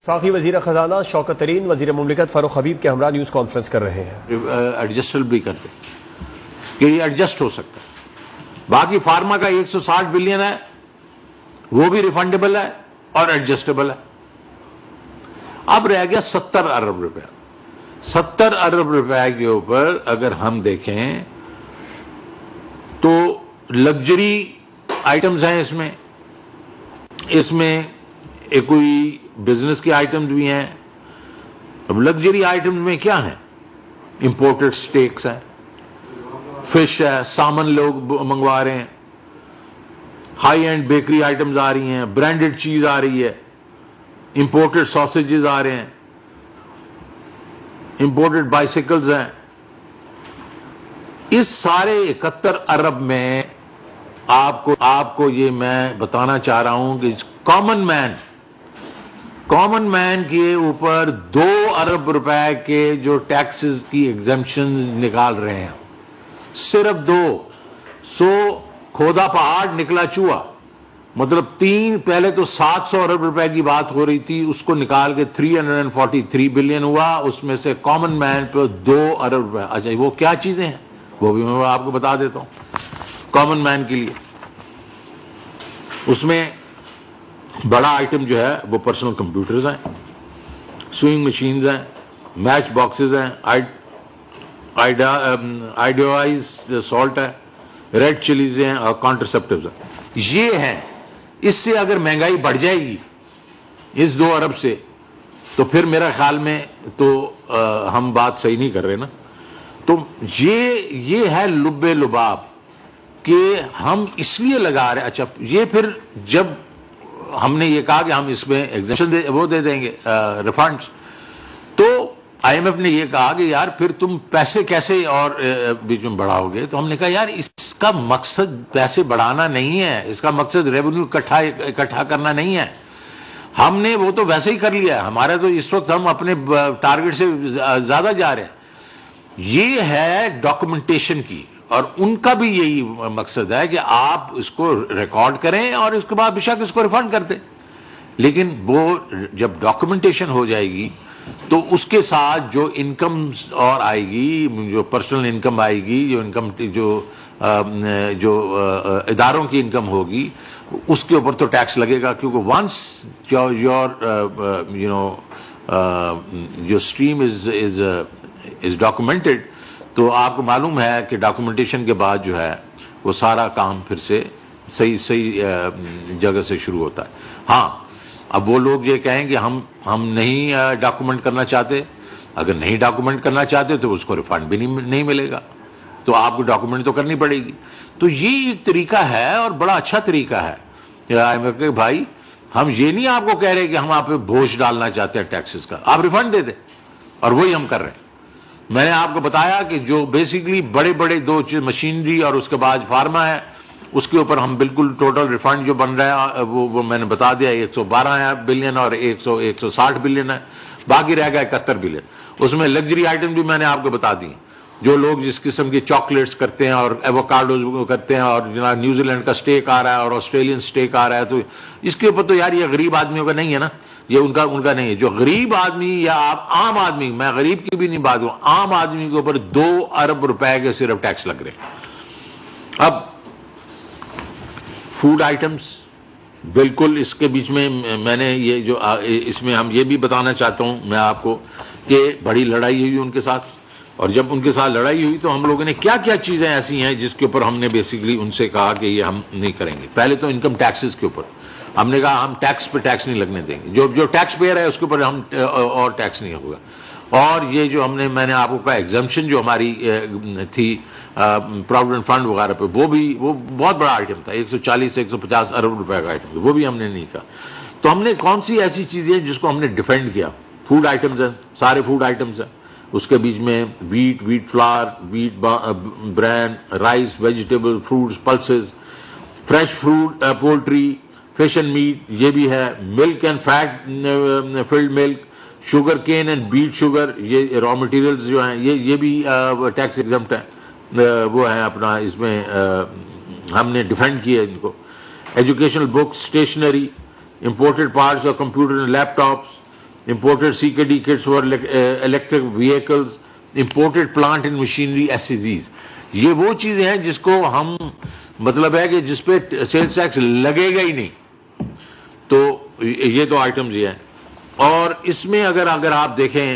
وفاقی وزیر خزانہ شوکت ترین وزیر مملکت فاروق حبیب کے ہمراہ نیوز کانفرنس کر رہے ہیں۔ ایڈجسٹل بھی کرتے کہ یہ ایڈجسٹ ہو سکتا ہے۔ باقی فارما کا 160 بلین ہے، وہ بھی ریفنڈیبل ہے اور ایڈجسٹیبل ہے۔ اب رہ گیا 70 ارب روپے۔ 70 ارب روپے کے اوپر اگر ہم دیکھیں تو لگژری آئٹمز ہیں اس میں ایک کوئی بزنس کی آئٹمز بھی ہیں۔ اب لگژری آئٹمز میں کیا ہیں؟ امپورٹڈ سٹیکس ہیں، فش ہے، سامن لوگ منگوا رہے ہیں، ہائی اینڈ بیکری آئٹمز آ رہی ہیں، برانڈڈ چیز آ رہی ہے، امپورٹڈ ساسیجز آ رہے ہیں، امپورٹڈ بائسیکلز ہیں۔ اس سارے 71 ارب میں آپ کو یہ میں بتانا چاہ رہا ہوں کہ کامن مین کے اوپر 2 ارب روپے کے جو ٹیکسز کی ایگزمپشن نکال رہے ہیں، صرف 2۔ سو کھودا پہاڑ نکلا چوہا، مطلب پہلے تو 700 ارب روپے کی بات ہو رہی تھی، اس کو نکال کے 343 بلین ہوا، اس میں سے کامن مین پہ 2 ارب روپے۔ اچھا وہ کیا چیزیں ہیں وہ بھی میں آپ کو بتا دیتا ہوں کامن مین کے لیے۔ اس میں بڑا آئٹم جو ہے وہ پرسنل کمپیوٹرز ہیں، سوئنگ مشینز ہیں، میچ باکسز ہیں، آئیڈیوائز سالٹ ہے، ریڈ چلیز ہیں اور کانٹرسپٹیوز ہیں۔ یہ ہیں۔ اس سے اگر مہنگائی بڑھ جائے گی اس 2 ارب سے تو پھر میرا خیال میں تو ہم بات صحیح نہیں کر رہے نا۔ تو یہ ہے لب لباب کہ ہم اس لیے لگا رہے۔ اچھا یہ پھر جب ہم نے یہ کہا کہ ہم اس میں ایگزمپشن وہ دے دیں گے ریفنڈز، تو آئی ایم ایف نے یہ کہا کہ یار پھر تم پیسے کیسے اور بیچ میں بڑھاؤ گے؟ تو ہم نے کہا یار اس کا مقصد پیسے بڑھانا نہیں ہے، اس کا مقصد ریونیو اکٹھا کرنا نہیں ہے۔ ہم نے وہ تو ویسے ہی کر لیا ہے، ہمارا تو اس وقت ہم اپنے ٹارگٹ سے زیادہ جا رہے ہیں۔ یہ ہے ڈاکومنٹیشن کی، اور ان کا بھی یہی مقصد ہے کہ آپ اس کو ریکارڈ کریں اور اس کے بعد بے شک اس کو ریفنڈ کر دیں۔ لیکن وہ جب ڈاکومنٹیشن ہو جائے گی تو اس کے ساتھ جو انکم اور آئے گی، جو پرسنل انکم آئے گی، جو اداروں کی انکم ہوگی، اس کے اوپر تو ٹیکس لگے گا، کیونکہ once your stream is documented، تو آپ کو معلوم ہے کہ ڈاکومنٹیشن کے بعد جو ہے وہ سارا کام پھر سے صحیح جگہ سے شروع ہوتا ہے۔ ہاں اب وہ لوگ یہ کہیں کہ ہم نہیں ڈاکومنٹ کرنا چاہتے، اگر نہیں ڈاکومنٹ کرنا چاہتے تو اس کو ریفنڈ بھی نہیں ملے گا، تو آپ کو ڈاکومنٹ تو کرنی پڑے گی۔ تو یہ ایک طریقہ ہے اور بڑا اچھا طریقہ ہے کہ بھائی ہم یہ نہیں آپ کو کہہ رہے کہ ہم آپ پہ بوجھ ڈالنا چاہتے ہیں ٹیکسز کا، آپ ریفنڈ دے دیں، اور وہی ہم کر رہے ہیں۔ میں نے آپ کو بتایا کہ جو بیسیکلی بڑے 2 چیز مشینری اور اس کے بعد فارما ہے، اس کے اوپر ہم بالکل ٹوٹل ریفنڈ جو بن رہا ہے وہ میں نے بتا دیا 112 بلین اور 160 بلین ہے، باقی رہ گیا 71 بلین۔ اس میں لگژری آئٹم بھی میں نے آپ کو بتا دی، جو لوگ جس قسم کی چاکلیٹس کرتے ہیں اور ایووکاڈوز کرتے ہیں، اور جناب نیوزی لینڈ کا سٹیک آ رہا ہے اور آسٹریلین سٹیک آ رہا ہے، تو اس کے اوپر تو یار یہ غریب آدمیوں کا نہیں ہے نا، یہ ان کا نہیں ہے۔ جو غریب آدمی یا آپ عام آدمی، میں غریب کی بھی نہیں بات ہوں، عام آدمی کے اوپر 2 ارب روپے کے صرف ٹیکس لگ رہے ہیں۔ اب فوڈ آئٹمس بالکل اس کے بیچ میں نے یہ جو اس میں ہم یہ بھی بتانا چاہتا ہوں میں آپ کو کہ بڑی لڑائی ہوئی ان کے ساتھ، اور جب ان کے ساتھ لڑائی ہوئی تو ہم لوگوں نے کیا چیزیں ایسی ہیں جس کے اوپر ہم نے بیسیکلی ان سے کہا کہ یہ ہم نہیں کریں گے۔ پہلے تو انکم ٹیکسز کے اوپر ہم نے کہا ہم ٹیکس پہ ٹیکس نہیں لگنے دیں گے، جو ٹیکس پیئر ہے اس کے اوپر ہم اور ٹیکس نہیں ہوگا۔ اور یہ جو میں نے آپ کو کہا ایگزمپشن جو ہماری تھی پروویڈنٹ فنڈ وغیرہ پہ، وہ بہت بڑا آئٹم تھا، 140 سے 150 ارب روپے کا آئٹم تھا، وہ بھی ہم نے نہیں کہا۔ تو ہم نے کون سی ایسی چیزیں جس کو ہم نے ڈیفینڈ کیا؟ فوڈ آئٹمز ہیں، سارے فوڈ آئٹمز ہیں، اس کے بیچ میں wheat flour, wheat bran, rice, vegetable, fruits, pulses, fresh fruit, poultry, fish and meat, یہ بھی ہے، milk and fat filled milk, sugar cane and beet sugar, یہ را مٹیریلز جو ہیں یہ بھی ٹیکس ایگزمپٹ ہیں، وہ ہیں اپنا اس میں ہم نے ڈیفینڈ کیا ان کو۔ Educational books, stationery, imported parts اور computer and laptops, imported CKD kits for electric vehicles, imported plant and machinery SEZs. یہ وہ چیزیں ہیں جس کو ہم مطلب ہے کہ جس پہ سیلز ٹیکس لگے گا ہی نہیں. تو یہ تو آئٹمز یہ ہیں. اور اس میں اگر آپ دیکھیں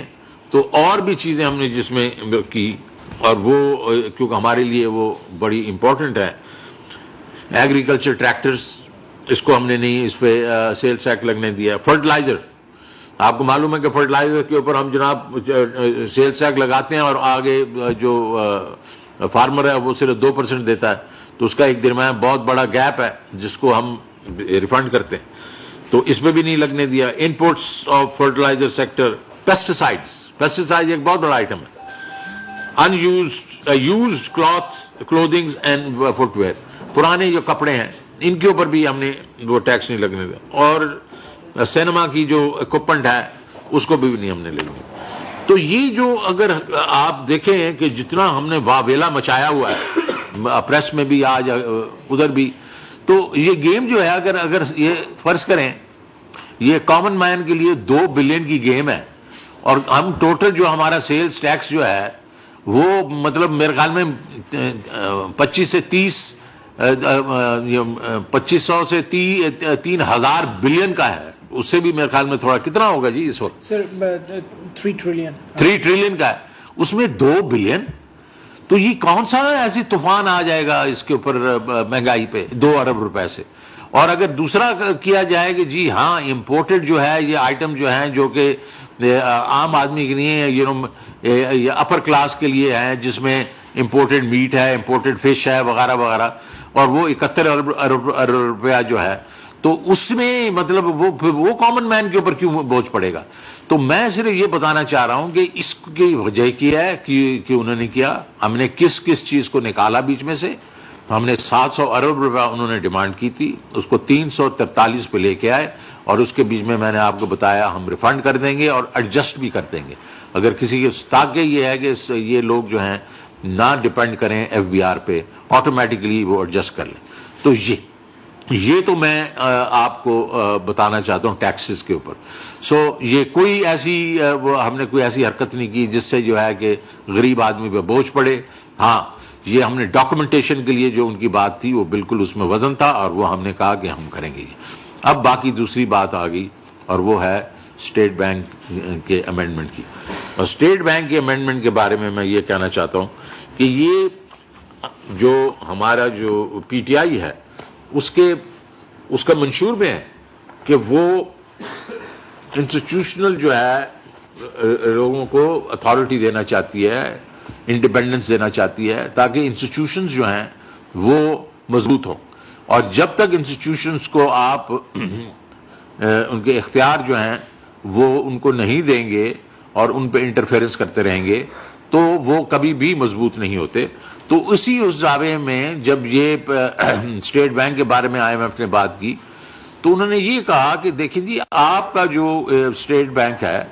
تو اور بھی چیزیں ہم نے جس میں کی, اور وہ کیونکہ ہمارے لیے وہ بڑی امپورٹنٹ ہے. ایگریکلچر ٹریکٹرز, اس کو ہم نے نہیں, اس پہ سیلز ٹیکس لگنے دیا. فرٹیلائزر, آپ کو معلوم ہے کہ فرٹیلائزر کے اوپر ہم جناب سیلز ٹیکس لگاتے ہیں اور آگے جو فارمر ہے وہ صرف 2% دیتا ہے, تو اس کا ایک درمیان بہت بڑا گیپ ہے جس کو ہم ریفنڈ کرتے ہیں, تو اس پہ بھی نہیں لگنے دیا. Inputs of fertiliser sector, pesticide ایک بہت بڑا آئٹم ہے. Used clothings and footwear, پرانے جو کپڑے ہیں ان کے اوپر بھی ہم نے وہ ٹیکس نہیں لگنے دیا. اور سینما کی جو اکوپمنٹ ہے اس کو بھی نہیں ہم نے لگنے دیا. تو یہ جو اگر آپ دیکھیں کہ جتنا ہم نے واویلا مچایا ہوا ہے پریس میں بھی آج ادھر بھی, تو یہ گیم جو ہے اگر یہ فرض کریں یہ کامن مین کے لیے 2 بلین کی گیم ہے, اور ہم ٹوٹل جو ہمارا سیلز ٹیکس جو ہے وہ مطلب میرے خیال میں 2500 سے 3000 بلین کا ہے. اس سے بھی میرے خیال میں تھوڑا کتنا ہوگا جی اس وقت؟ سر 3 ٹریلین کا ہے, اس میں 2 بلین. تو یہ کون سا ایسی طوفان آ جائے گا اس کے اوپر مہنگائی پہ 2 ارب روپے سے. اور اگر دوسرا کیا جائے کہ جی ہاں امپورٹڈ جو ہے یہ آئٹم جو ہیں جو کہ عام آدمی کے لیے یہ اپر کلاس کے لیے ہیں, جس میں امپورٹڈ میٹ ہے, امپورٹڈ فش ہے وغیرہ وغیرہ, اور وہ 71 ارب روپیہ جو ہے, تو اس میں مطلب وہ کامن مین کے اوپر کیوں بوجھ پڑے گا. تو میں صرف یہ بتانا چاہ رہا ہوں کہ اس کی وجہ کیا ہے کہ انہوں نے کیا, ہم نے کس چیز کو نکالا بیچ میں سے. ہم نے 700 ارب روپیہ انہوں نے ڈیمانڈ کی تھی, اس کو 343 پہ لے کے آئے, اور اس کے بیچ میں نے آپ کو بتایا ہم ریفنڈ کر دیں گے اور ایڈجسٹ بھی کر دیں گے اگر کسی کے, تاکہ یہ ہے کہ یہ لوگ جو ہیں نہ ڈپینڈ کریں FBR پہ, آٹومیٹکلی وہ ایڈجسٹ کر لیں. تو یہ تو میں آپ کو بتانا چاہتا ہوں ٹیکسز کے اوپر. سو یہ کوئی ایسی ہم نے کوئی ایسی حرکت نہیں کی جس سے جو ہے کہ غریب آدمی پہ بوجھ پڑے. ہاں یہ ہم نے ڈاکومنٹیشن کے لیے جو ان کی بات تھی وہ بالکل اس میں وزن تھا, اور وہ ہم نے کہا کہ ہم کریں گے. اب باقی دوسری بات آ گئی, اور وہ ہے اسٹیٹ بینک کے امینڈمنٹ کی. اور اسٹیٹ بینک کے امینڈمنٹ کے بارے میں یہ کہنا چاہتا ہوں کہ یہ جو ہمارا جو PTI ہے اس کا منشور میں ہے کہ وہ انسٹیٹیوشنل جو ہے لوگوں کو اتھارٹی دینا چاہتی ہے, انڈیپینڈنس دینا چاہتی ہے, تاکہ انسٹیٹیوشنز جو ہیں وہ مضبوط ہوں. اور جب تک انسٹیٹیوشنز کو آپ ان کے اختیار جو ہیں وہ ان کو نہیں دیں گے اور ان پہ انٹرفیئرنس کرتے رہیں گے تو وہ کبھی بھی مضبوط نہیں ہوتے. تو اس دعوے میں جب یہ اسٹیٹ بینک کے بارے میں IMF نے بات کی تو انہوں نے یہ کہا کہ دیکھیں جی آپ کا جو اسٹیٹ بینک ہے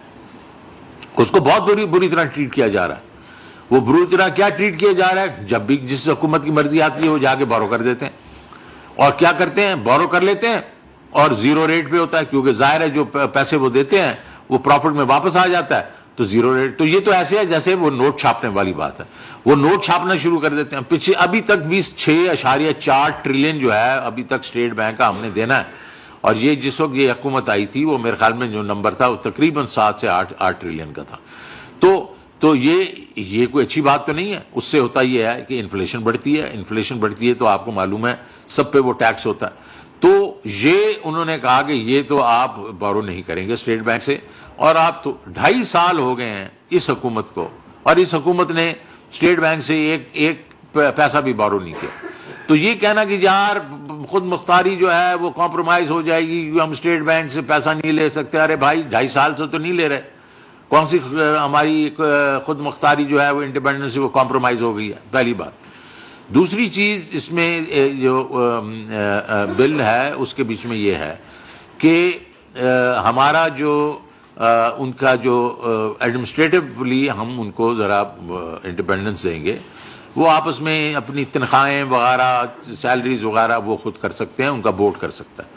اس کو بہت بری طرح ٹریٹ کیا جا رہا ہے. وہ بری طرح کیا ٹریٹ کیا جا رہا ہے, جب بھی جس حکومت کی مرضی آتی ہے وہ جا کے بورو کر دیتے ہیں, اور کیا کرتے ہیں بورو کر لیتے ہیں اور 0 ریٹ پہ ہوتا ہے, کیونکہ ظاہر ہے جو پیسے وہ دیتے ہیں وہ پروفٹ میں واپس آ جاتا ہے, تو 0 ریٹ. تو یہ تو ایسے ہے جیسے وہ نوٹ چھاپنے والی بات ہے, وہ نوٹ چھاپنا شروع کر دیتے ہیں. پچھلے ابھی تک بھی 6.4 ٹریلین جو ہے ابھی تک اسٹیٹ بینک کا ہم نے دینا ہے, اور یہ جس وقت یہ حکومت آئی تھی وہ میرے خیال میں جو نمبر تھا وہ تقریباً 7 سے 8 ٹریلین کا تھا. تو یہ کوئی اچھی بات تو نہیں ہے. اس سے ہوتا یہ ہے کہ انفلیشن بڑھتی ہے تو آپ کو معلوم ہے سب پہ وہ ٹیکس ہوتا ہے. تو یہ انہوں نے کہا کہ یہ تو آپ بورو نہیں کریں گے اسٹیٹ بینک سے, اور آپ تو 2.5 سال ہو گئے ہیں اس حکومت کو, اور اس حکومت نے اسٹیٹ بینک سے ایک پیسہ بھی بورو نہیں کیا. تو یہ کہنا کہ یار خود مختاری جو ہے وہ کمپرومائز ہو جائے گی, ہم اسٹیٹ بینک سے پیسہ نہیں لے سکتے. ارے بھائی 2.5 سال سے تو نہیں لے رہے, کون سی ہماری خود مختاری جو ہے وہ انڈیپینڈنس سے وہ کمپرومائز ہو گئی ہے, پہلی بات. دوسری چیز اس میں جو بل ہے اس کے بیچ میں یہ ہے کہ ہمارا جو ان کا جو ایڈمنسٹریٹولی ہم ان کو ذرا انڈیپینڈنس دیں گے, وہ آپس میں اپنی تنخواہیں وغیرہ سیلریز وغیرہ وہ خود کر سکتے ہیں, ان کا بورڈ کر سکتا ہے.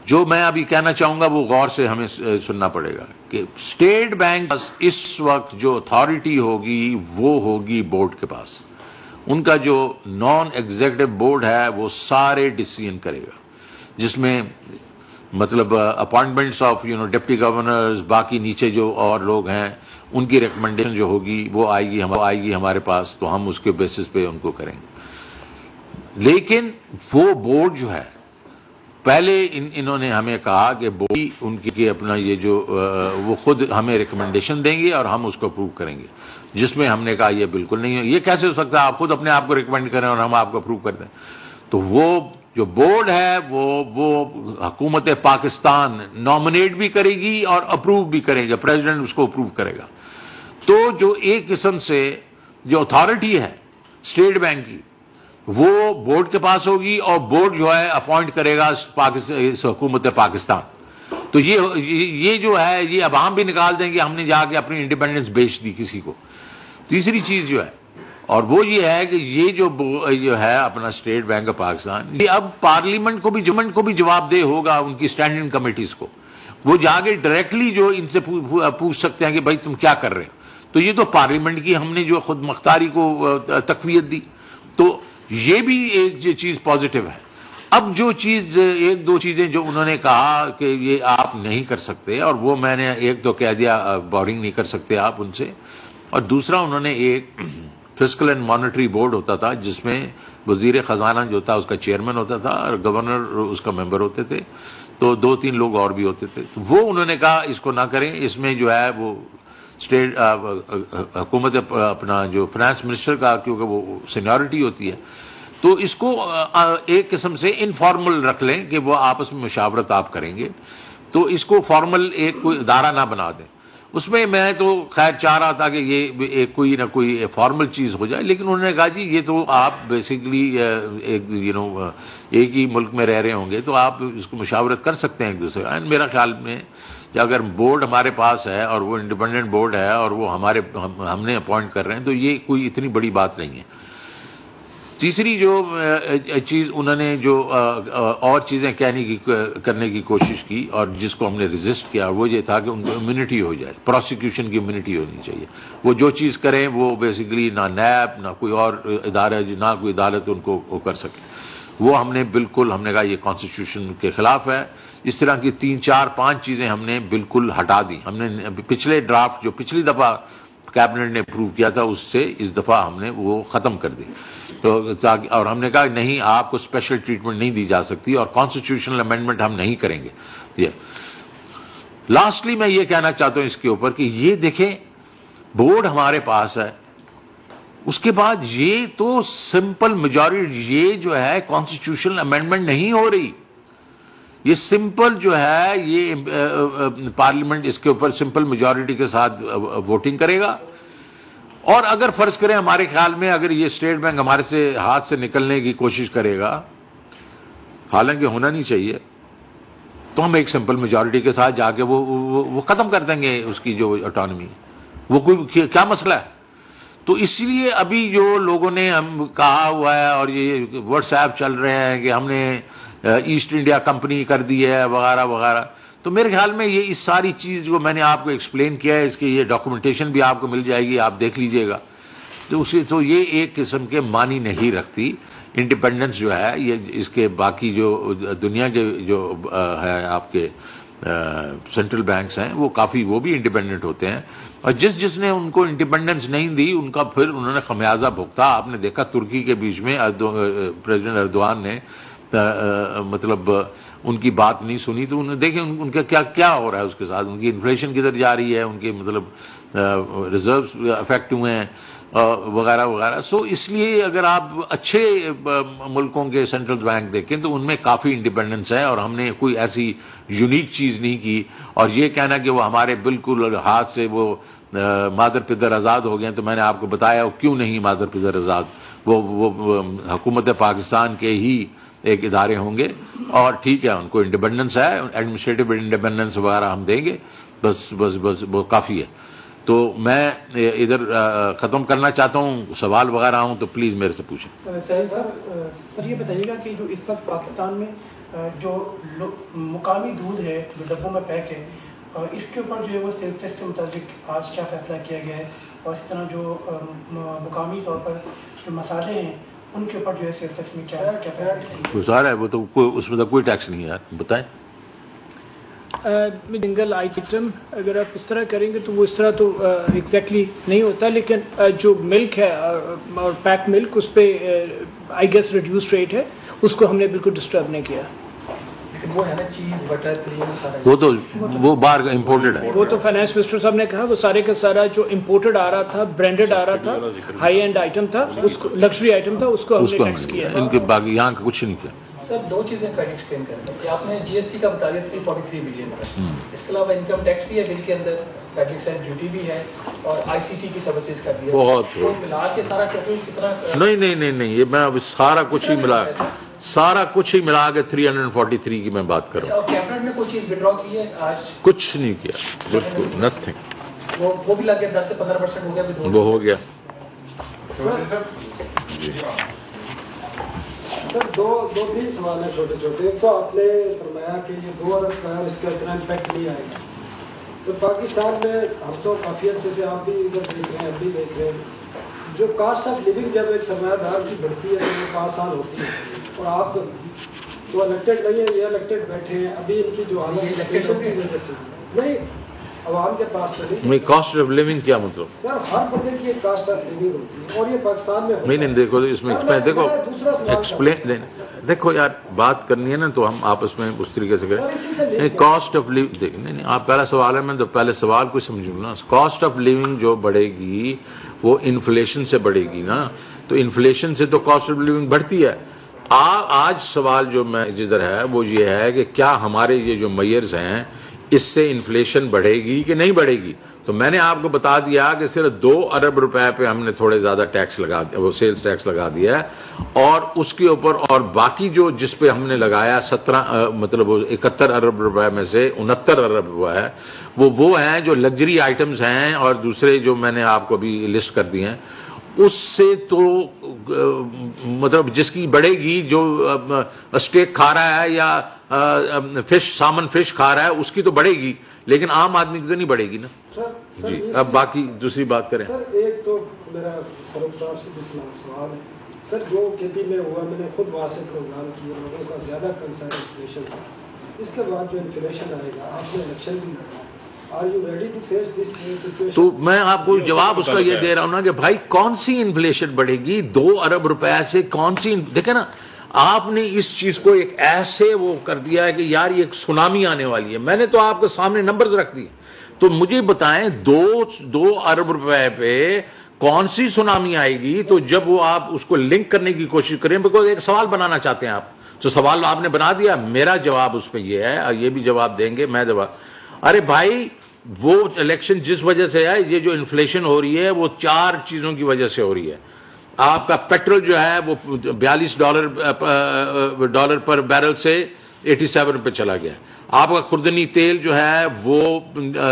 جو میں ابھی کہنا چاہوں گا وہ غور سے ہمیں سننا پڑے گا کہ اسٹیٹ بینک اس وقت جو اتھارٹی ہوگی وہ ہوگی بورڈ کے پاس. ان کا جو نان ایگزیکٹو بورڈ ہے وہ سارے ڈیسیژن کرے گا، جس میں مطلب اپوائنٹمنٹس آف ڈپٹی گورنرز، باقی نیچے جو اور لوگ ہیں ان کی ریکمنڈیشن جو ہوگی وہ آئے گی ہمارے پاس، تو ہم اس کے بیسس پہ ان کو کریں گے. لیکن وہ بورڈ جو ہے پہلے انہوں نے ہمیں کہا کہ بورڈ ان کی اپنا یہ جو وہ خود ہمیں ریکمنڈیشن دیں گے اور ہم اس کو اپروو کریں گے، جس میں ہم نے کہا یہ بالکل نہیں ہے، یہ کیسے ہو سکتا ہے آپ خود اپنے آپ کو ریکمینڈ کریں اور ہم آپ کو اپروو کر دیں. تو وہ جو بورڈ ہے وہ حکومت پاکستان نامنیٹ بھی کرے گی اور اپروو بھی کرے گا، پریزیڈنٹ اس کو اپروو کرے گا. تو جو ایک قسم سے جو اتھارٹی ہے اسٹیٹ بینک کی وہ بورڈ کے پاس ہوگی، اور بورڈ جو ہے اپوائنٹ کرے گا حکومت پاکستان. تو یہ جو ہے یہ اب ہم بھی نکال دیں گے، ہم نے جا کے اپنی انڈیپینڈنس بیچ دی کسی کو. تیسری چیز جو ہے اور وہ یہ ہے کہ یہ جو ہے اپنا اسٹیٹ بینک آف پاکستان، یہ اب پارلیمنٹ کو بھی جواب دہ ہوگا، ان کی اسٹینڈنگ کمیٹیز کو. وہ جا کے ڈائریکٹلی جو ان سے پوچھ سکتے ہیں کہ بھائی تم کیا کر رہے ہو. تو یہ تو پارلیمنٹ کی ہم نے جو خود مختاری کو تقویت دی، تو یہ بھی ایک چیز پازیٹو ہے. اب جو چیز ایک دو چیزیں جو انہوں نے کہا کہ یہ آپ نہیں کر سکتے، اور وہ میں نے ایک تو کہہ دیا بورنگ نہیں کر سکتے آپ ان سے، اور دوسرا انہوں نے ایک فسکل اینڈ مانیٹری بورڈ ہوتا تھا جس میں وزیر خزانہ جو تھا اس کا چیئرمین ہوتا تھا اور گورنر اس کا ممبر ہوتے تھے، تو 2-3 لوگ اور بھی ہوتے تھے. تو وہ انہوں نے کہا اس کو نہ کریں، اس میں جو ہے وہ اسٹیٹ حکومت اپنا جو فائنانس منسٹر کا، کیونکہ وہ سینیورٹی ہوتی ہے، تو اس کو ایک قسم سے انفارمل رکھ لیں کہ وہ آپس میں مشاورت آپ کریں گے، تو اس کو فارمل ایک کوئی ادارہ نہ بنا دیں. اس میں میں تو خیر چاہ رہا تھا کہ یہ ایک کوئی نہ کوئی فارمل چیز ہو جائے، لیکن انہوں نے کہا جی یہ تو آپ بیسیکلی ایک ہی ملک میں رہ رہے ہوں گے تو آپ اس کو مشاورت کر سکتے ہیں ایک دوسرے. میرا خیال میں کہ اگر بورڈ ہمارے پاس ہے اور وہ انڈیپینڈنٹ بورڈ ہے اور وہ ہم نے اپوائنٹ کر رہے ہیں، تو یہ کوئی اتنی بڑی بات نہیں ہے. تیسری جو چیز انہوں نے جو اور چیزیں کرنے کی کوشش کی اور جس کو ہم نے ریزسٹ کیا، وہ یہ تھا کہ ان کو امیونٹی ہو جائے، پروسیکیوشن کی امیونٹی ہونی چاہیے. وہ جو چیز کریں وہ بیسیکلی نہ نیب نہ کوئی اور ادارہ نہ کوئی عدالت ان کو کر سکے. وہ ہم نے کہا یہ کانسٹیٹیوشن کے خلاف ہے. اس طرح کی 3-4-5 چیزیں ہم نے بالکل ہٹا دی. ہم نے پچھلے ڈرافٹ جو پچھلی دفعہ کیبنٹ نے اپروو کیا تھا اس سے اس دفعہ ہم نے وہ ختم کر دی. اور ہم نے کہا نہیں، آپ کو اسپیشل ٹریٹمنٹ نہیں دی جا سکتی اور کانسٹیٹیوشنل امینڈمنٹ ہم نہیں کریں گے. لاسٹلی میں یہ کہنا چاہتا ہوں اس کے اوپر کہ یہ دیکھیں بورڈ ہمارے پاس ہے، اس کے بعد یہ تو سمپل میجورٹی، یہ جو ہے کانسٹیٹیوشنل امینڈمنٹ نہیں ہو رہی، یہ سمپل جو ہے یہ پارلیمنٹ اس کے اوپر سمپل میجورٹی کے ساتھ ووٹنگ کرے گا. اور اگر فرض کریں ہمارے خیال میں اگر یہ اسٹیٹ بینک ہمارے سے ہاتھ سے نکلنے کی کوشش کرے گا، حالانکہ ہونا نہیں چاہیے، تو ہم ایک سمپل میجورٹی کے ساتھ جا کے وہ ختم کر دیں گے اس کی جو اٹانومی. وہ کوئی کیا مسئلہ ہے؟ تو اس لیے ابھی جو لوگوں نے ہم کہا ہوا ہے اور یہ واٹس ایپ چل رہے ہیں کہ ہم نے ایسٹ انڈیا کمپنی کر دی ہے وغیرہ وغیرہ، تو میرے خیال میں یہ اس ساری چیز جو میں نے آپ کو ایکسپلین کیا ہے، اس کی یہ ڈاکومنٹیشن بھی آپ کو مل جائے گی، آپ دیکھ لیجئے گا. تو یہ ایک قسم کے معنی نہیں رکھتی. انڈیپینڈنس جو ہے یہ اس کے باقی جو دنیا کے جو ہے آپ کے سینٹرل بینکس ہیں وہ بھی انڈیپینڈنٹ ہوتے ہیں، اور جس نے ان کو انڈیپینڈنس نہیں دی ان کا پھر انہوں نے خمیازہ بھگتا. آپ نے دیکھا ترکی کے بیچ میں پریزیڈنٹ اردوان نے مطلب ان کی بات نہیں سنی، تو انہوں نے دیکھیں ان کا کیا ہو رہا ہے اس کے ساتھ. ان کی انفلیشن کدھر جا رہی ہے، ان کے مطلب ریزروز افیکٹ ہوئے ہیں وغیرہ وغیرہ. سو اس لیے اگر آپ اچھے ملکوں کے سینٹرل بینک دیکھیں تو ان میں کافی انڈیپینڈنس ہے، اور ہم نے کوئی ایسی یونیک چیز نہیں کی. اور یہ کہنا کہ وہ ہمارے بالکل ہاتھ سے وہ مادر پدر آزاد ہو گئے ہیں، تو میں نے آپ کو بتایا کیوں نہیں مادر پدر آزاد. وہ حکومت پاکستان کے ہی ایک ادارے ہوں گے، اور ٹھیک ہے ان کو انڈیپینڈنس ہے، ایڈمنسٹریٹو انڈیپینڈنس وغیرہ ہم دیں گے، بس وہ کافی ہے. تو میں ادھر ختم کرنا چاہتا ہوں. سوال وغیرہ ہوں تو پلیز میرے سے پوچھیں. سر یہ بتائیے گا کہ جو اس وقت پاکستان میں جو مقامی دودھ ہے جو ڈبوں میں پیک ہے اس کے اوپر جو ہے وہ سیلز ٹیکس کے مطابق آج کیا فیصلہ کیا گیا ہے، اور اس طرح جو مقامی طور پر جو مسالے ہیں ان کے اوپر جو ہے سیلز ٹیکس میں کیا فیصلہ گزارا ہے وہ تو اس میں تو کوئی ٹیکس نہیں ہے یار، بتائیں۔ سنگل آئٹم اگر آپ اس طرح کریں گے تو وہ اس طرح تو ایگزیکٹلی نہیں ہوتا، لیکن جو ملک ہے اور پیک ملک اس پہ آئی گیس ریڈیوس ریٹ ہے، اس کو ہم نے بالکل ڈسٹرب نہیں کیا۔ وہ ہے نا چیز بٹر کریم سارا، وہ تو وہ باہر امپورٹڈ ہے، وہ تو فائنانس منسٹر صاحب نے کہا وہ سارے کا سارا جو امپورٹڈ آ رہا تھا، برانڈڈ آ رہا تھا، ہائی اینڈ آئٹم تھا، اس کو لگژری آئٹم تھا، اس کو ہم نے ٹیکس کیا ہے۔ ان کے باقی یہاں کا کچھ نہیں کیا۔ سر دو چیزیں کا ایکسپلین کریں کہ آپ نے جی ایس ٹی کا بتا دیا 343 بلین کا، اس کے علاوہ انکم ٹیکس بھی ہے بل کے اندر، پبلک سیس ڈیوٹی بھی ہے، اور آئی سی ٹی کی سروسز کر دیا بہت تو ملا کے سارا ٹوٹل کتنا؟ نہیں یہ میں اب سارا کچھ ہی ملا کے 343 کی میں بات کروں۔ اور کیبنٹ نے کوئی چیز وڈرا کی ہے آج؟ کچھ نہیں کیا، بالکل نتھنگ۔ وہ بھی لگ گیا 10 سے 15% ہو گیا، وہ ہو گیا۔ سر دو تین سوال ہیں چھوٹے چھوٹے۔ ایک تو آپ نے فرمایا کہ یہ 2 ارب کا ہے، اس کا اتنا امپیکٹ نہیں آئے گا۔ سر پاکستان میں ہم تو کافی عرصے سے آپ بھی ادھر دیکھ رہے ہیں، ہم بھی دیکھ رہے ہیں، جو کاسٹ آف لیونگ جب ایک سرمایہ دار کی بڑھتی ہے تو وہ 5 سال ہوتی ہے، اور آپ تو الیکٹڈ نہیں ہیں، یہ الیکٹڈ بیٹھے ہیں، ابھی ان کی جو حالت کی وجہ سے نہیں عوام کے پاس چلی۔ کاسٹ آف لیونگ کیا مطلب؟ سر ہر بندے کی ایک کاسٹ آف لیونگ ہوتی ہے، اور یہ پاکستان میں نہیں دیکھو اس میں دیکھو ایکسپلین، دیکھو یار بات کرنی ہے نا تو ہم آپس میں اس طریقے سے کریں۔ کاسٹ آف لیونگ نہیں، آپ پہلا سوال ہے، میں تو پہلے سوال کو سمجھوں نا۔ کاسٹ آف لیونگ جو بڑھے گی وہ انفلیشن سے بڑھے گی نا، تو انفلیشن سے تو کاسٹ آف لیونگ بڑھتی ہے۔ آج سوال جو میں جدھر ہے وہ یہ ہے کہ کیا ہمارے یہ جو میئرز ہیں اس سے انفلیشن بڑھے گی کہ نہیں بڑھے گی؟ تو میں نے آپ کو بتا دیا کہ صرف 2 ارب روپے پہ ہم نے تھوڑے زیادہ ٹیکس لگا دیا، وہ سیلز ٹیکس لگا دیا ہے، اور اس کے اوپر اور باقی جو جس پہ ہم نے لگایا 71 ارب روپے میں سے 69 ارب ہوا ہے، وہ ہیں جو لگژری آئٹمز ہیں، اور دوسرے جو میں نے آپ کو بھی لسٹ کر دی ہیں، اس سے تو جس کی بڑھے گی، جو اسٹیک کھا رہا ہے یا سامن فش کھا رہا ہے اس کی تو بڑھے گی، لیکن عام آدمی کی تو نہیں بڑھے گی نا۔ جی اب باقی دوسری بات کریں۔ سر ایک تو میرا فاروق صاحب سے بھی سوال ہے، سر جو کے پی میں ہوا، میں نے خود وہاں سے پروگرام کیا، لوگوں کا زیادہ کنسرن انفلیشن تھا۔ اس کے بعد جو انفلیشن آئے گا، آپ نے الیکشن بھی لڑا، are you ready to face this situation? تو میں آپ کو جواب اس کا یہ دے رہا ہوں نا کہ بھائی کون سی انفلیشن بڑھے گی 2 ارب روپے سے؟ کون سی؟ دیکھیں نا، آپ نے اس چیز کو ایک ایسے وہ کر دیا ہے کہ یار یہ ایک سونامی آنے والی ہے۔ میں نے تو آپ کے سامنے نمبرز رکھ دیے، تو مجھے بتائیں 2 ارب روپے پہ کون سی سونامی آئے گی؟ تو جب وہ آپ اس کو لنک کرنے کی کوشش کریں، بیکاز ایک سوال بنانا چاہتے ہیں آپ، تو سوال آپ نے بنا دیا۔ میرا جواب اس پہ یہ ہے، اور یہ بھی جواب دیں گے میں جواب، ارے بھائی وہ الیکشن جس وجہ سے ہے، یہ جو انفلیشن ہو رہی ہے وہ 4 چیزوں کی وجہ سے ہو رہی ہے۔ آپ کا پیٹرول جو ہے وہ $42 پر بیرل سے 87 پہ چلا گیا۔ آپ کا خوردنی تیل جو ہے وہ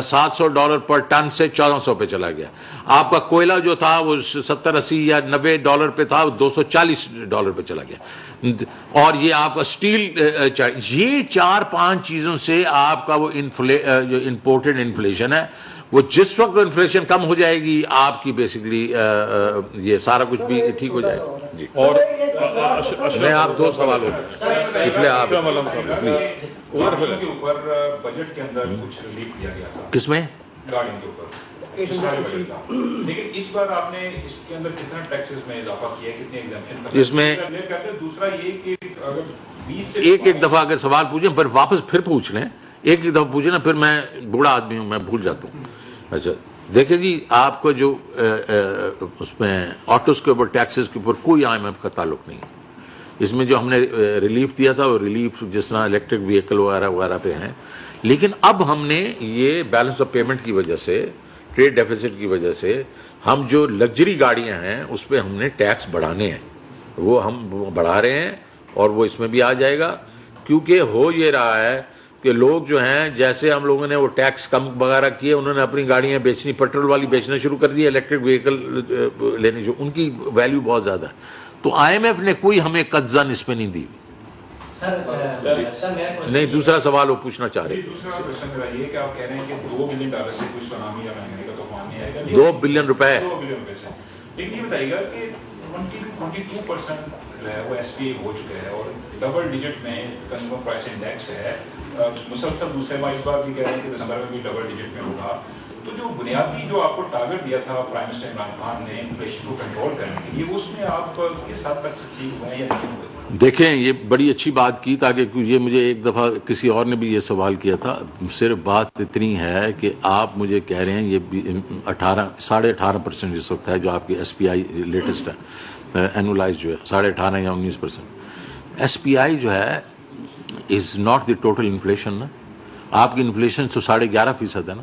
$700 پر ٹن سے 1400 پہ چلا گیا۔ آپ کا کوئلہ جو تھا وہ 70 80 یا $90 پہ تھا، وہ $240 پہ چلا گیا۔ اور یہ آپ کا اسٹیل، یہ 4-5 چیزوں سے آپ کا وہ جو امپورٹڈ انفلیشن ہے، وہ جس وقت انفلیشن کم ہو جائے گی آپ کی بیسیکلی یہ سارا کچھ بھی ٹھیک ہو جائے گا۔ جی اور میں آپ 2 سوال ہوتے آپ پلیز۔ گاڑیوں کے اوپر بجٹ کے اندر کچھ ریلیف دیا گیا تھا، کس میں؟ گاڑیوں کے اوپر، لیکن اس بار آپ نے اس کے اندر کتنا ٹیکسز میں اضافہ کیا، کتنے ایگزمپشن اس میں کرتے ہیں؟ دوسرا یہ کہ اگر 20 سے ایک دفعہ اگر سوال پوچھیں پر واپس پھر پوچھ لیں، ایک دفعہ پوچھیں نا، پھر میں بوڑھا آدمی ہوں، میں بھول جاتا ہوں۔ اچھا دیکھیں جی، آپ کو جو اس میں آٹوز کے اوپر ٹیکسز کے اوپر کوئی IMF کا تعلق نہیں ہے۔ اس میں جو ہم نے ریلیف دیا تھا وہ ریلیف جس طرح الیکٹرک وہیکل وغیرہ پہ ہیں، لیکن اب ہم نے یہ بیلنس آف پیمنٹ کی وجہ سے، ٹریڈ ڈیفیسٹ کی وجہ سے، ہم جو لگژری گاڑیاں ہیں اس پہ ہم نے ٹیکس بڑھانے ہیں، وہ ہم بڑھا رہے ہیں، اور وہ اس میں بھی آ جائے گا، کیونکہ ہو یہ رہا ہے کہ لوگ جو ہیں، جیسے ہم لوگوں نے وہ ٹیکس کم وغیرہ کیے، انہوں نے اپنی گاڑیاں بیچنی، پیٹرول والی بیچنا شروع کر دی، الیکٹرک وہیکل لینے، جو ان کی ویلیو بہت زیادہ ہے۔ تو IMF نے کوئی ہمیں قرضہ اس پہ نہیں دی۔ نہیں دوسرا سوال وہ پوچھنا چاہ رہے دوسرا کوشچن میرا یہ کہ آپ کہہ رہے ہیں کہ $2 بلین سے کوئی سونامی یا مہنگائی کا طوفان نہیں آئے گا. 2 بلین روپے 2 بلین روپے سے. لیکن یہ بتائیے گا کہ 22% جو ہے وہ ایس پی اے ہو چکے ہیں اور ڈبل ڈیجٹ میں کنزیومر پرائس انڈیکس ہے. مسلسل دوسرے ماہ اس بار بھی کہہ رہے ہیں کہ دسمبر میں بھی ڈبل ڈیجٹ میں ہوگا. تو جو بنیادی جو آپ کو ٹارگٹ دیا تھا پرائم منسٹر عمران خان نے انفلیشن کو کنٹرول کرنے کے لیے، اس میں آپ کس حد تک سکسیڈ ہوئے ہیں یا نہیں ہوئے؟ دیکھیں یہ بڑی اچھی بات کی، تاکہ یہ مجھے ایک دفعہ کسی اور نے بھی یہ سوال کیا تھا. صرف بات اتنی ہے کہ آپ مجھے کہہ رہے ہیں یہ 18.5% اس وقت ہے جو آپ کی ایس پی آئی لیٹسٹ ہے اینولائز جو ہے 18.5 یا 19%. ایس پی آئی جو ہے is not the total inflation نا. آپ کی انفلیشن تو 11.5% ہے نا،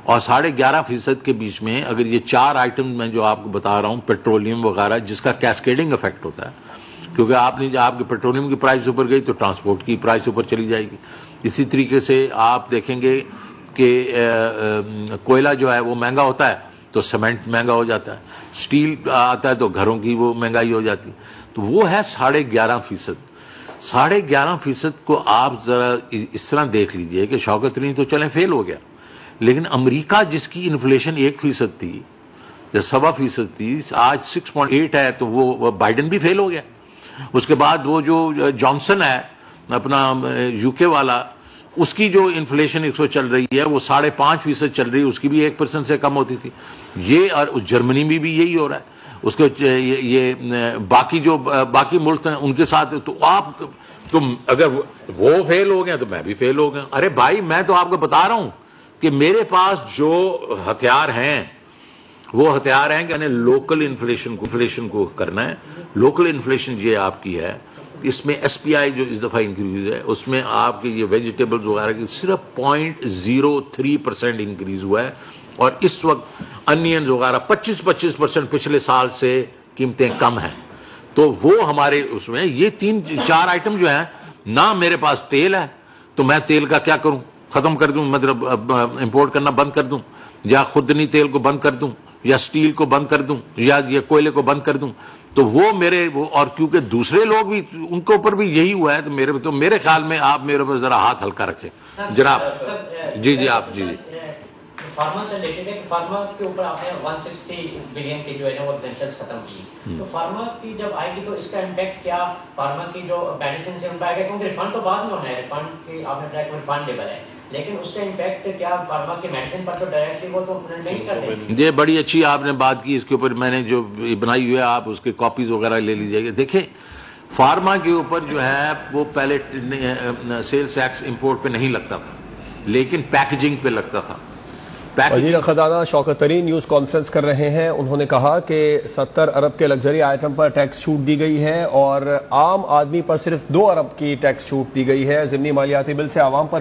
اور 11.5% کے بیچ میں اگر یہ 4 آئٹم میں جو آپ کو بتا رہا ہوں پیٹرولیم وغیرہ جس کا کیسکیڈنگ افیکٹ ہوتا ہے، کیونکہ آپ کی پیٹرولیم کی پرائز اوپر گئی تو ٹرانسپورٹ کی پرائز اوپر چلی جائے گی. اسی طریقے سے آپ دیکھیں گے کہ کوئلہ جو ہے وہ مہنگا ہوتا ہے تو سیمنٹ مہنگا ہو جاتا ہے، سٹیل آتا ہے تو گھروں کی وہ مہنگائی ہو جاتی ہے. تو وہ ہے 11.5%. 11.5% کو آپ ذرا اس طرح دیکھ لیجئے کہ شوکت ترین تو چلیں فیل ہو گیا، لیکن امریکہ جس کی انفلیشن 1% تھی یا 1.25% تھی، آج 6.8 ہے، تو وہ بائیڈن بھی فیل ہو گیا. اس کے بعد وہ جو جانسن ہے اپنا یو کے والا، اس کی جو انفلیشن اس وقت چل رہی ہے وہ 5.5% چل رہی ہے، اس کی بھی 1% سے کم ہوتی تھی. یہ اور جرمنی میں بھی یہی ہو رہا ہے. اس کو یہ باقی ملک ہیں ان کے ساتھ، تو تم اگر وہ فیل ہو گئے تو میں بھی فیل ہو گیا. ارے بھائی میں تو آپ کو بتا رہا ہوں کہ میرے پاس جو ہتھیار ہیں وہ ہتھیار ہیں کہ لوکل انفلیشن کو کرنا ہے. لوکل انفلیشن یہ آپ کی ہے، اس میں ایس پی آئی جو اس دفعہ انکریز ہے اس میں آپ کے یہ ویجیٹیبلز وغیرہ کی صرف 0.03% انکریز ہوا ہے، اور اس وقت انینز وغیرہ 25% پچھلے سال سے قیمتیں کم ہیں. تو وہ ہمارے اس میں یہ 3-4 آئٹم جو ہیں. نہ میرے پاس تیل ہے تو میں تیل کا کیا کروں، ختم کر دوں، مطلب امپورٹ کرنا بند کر دوں، یا خودنی تیل کو بند کر دوں، یا سٹیل کو بند کر دوں، یا یہ کوئلے کو بند کر دوں. تو وہ اور کیونکہ دوسرے لوگ بھی ان کے اوپر بھی یہی ہوا ہے، تو میرے خیال میں آپ میرے اوپر ذرا ہاتھ ہلکا رکھیں جناب. جی آپ جی فارما سے ریلیٹڈ ہے کہ فارما کے اوپر آپ نے 160 بلین کی جو ہے نا وہ ایگزمپشنز ختم کی. تو فارما کی جب آئے گی تو اس کا امپیکٹ کیا فارما کی جو میڈیسن سے ان پہ آئے گا، کیونکہ ریفنڈ تو بعد میں ہونا ہے، ریفنڈ کی آپ نے بتایا کہ ریفنڈیبل ہے، لیکن اس کا امپیکٹ کیا فارما کی میڈیسن پر تو ڈائریکٹلی وہ تو نہیں کرتے. یہ بڑی اچھی آپ نے بات کی. اس کے اوپر میں نے جو بنائی ہوئی ہے آپ اس کے کاپیز وغیرہ لے لیجیے گا. دیکھیں فارما کے اوپر جو ہے وہ پہلے سیلز ٹیکس امپورٹ پہ نہیں لگتا تھا، لیکن پیکجنگ پہ لگتا تھا. وزیر خزانہ شوکت ترین نیوز کانفرنس کر رہے ہیں. انہوں نے کہا کہ 70 ارب کے لگژری آئٹم پر ٹیکس چھوٹ دی گئی ہے اور عام آدمی پر صرف 2 ارب کی ٹیکس چھوٹ دی گئی ہے. ضمنی مالیاتی بل سے عوام پر